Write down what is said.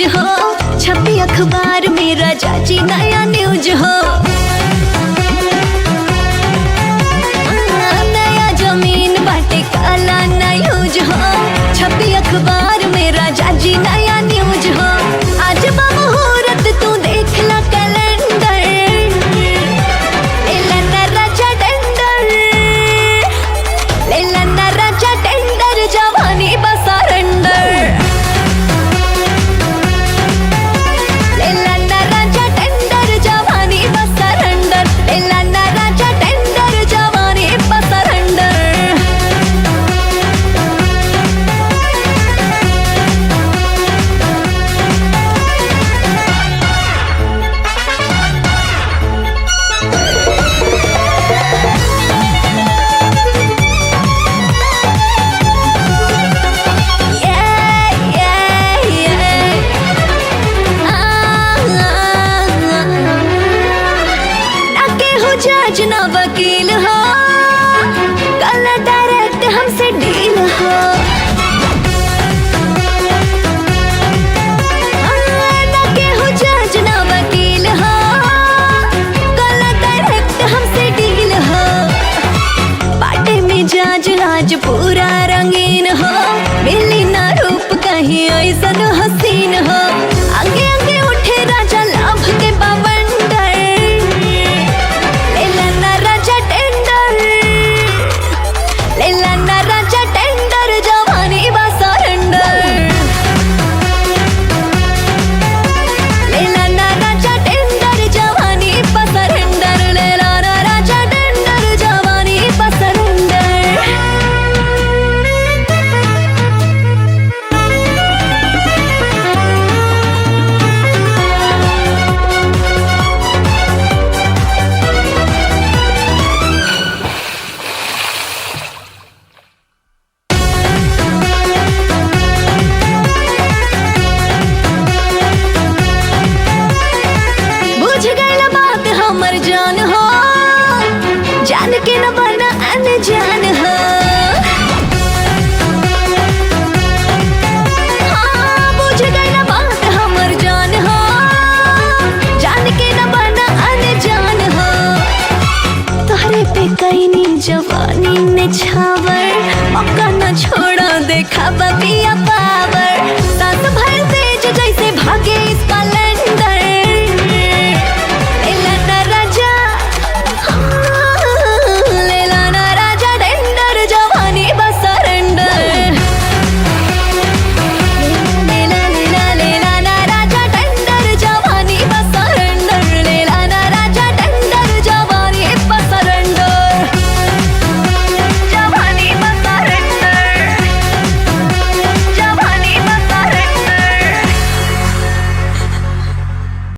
Use हो, छपी अखबार में राजा जी नया न्यूज हो। नया जमीन बाटे काला ना यूज हो, छपी अखबार में राजा जी नया न्यूज हो। आज मुहूर्त तू देख ला कैलेंडर, लेला ना राजा टेंडर, लेला ना राजा टेंडर, जवानी बस सरेंडर। लेला ना राजा टेंडर, जवानी बस सरेंडर, लेला ना राजा टेंडर, जवानी बस सरेंडर। जज ना वकील हो, कल डायरेक्ट हमसे डील हो। ना केहू जज ना वकील हो, कल डायरेक्ट हमसे डील हो। बाटे में जज आज पूरा रंगीन हो, मिली ना रूप कहीं ऐसन हसीन हो। आगे आगे उठे राजा लाभ के बवंडर, लेला ना राजा टेंडर, लेला ना राजा टेंडर, जवानी बस सरेंडर। लेला ना राजा टेंडर, जवानी बस सरेंडर, लेला ना राजा टेंडर, जवानी बस सरेंडर। बुझ गइल बात हमर जान हो, जान के न बना अनजान हो। हाँ, बुझ गइल बात हमर जान हो, जान के न बना अनजान हो। तोहरे पे कईनी जवानी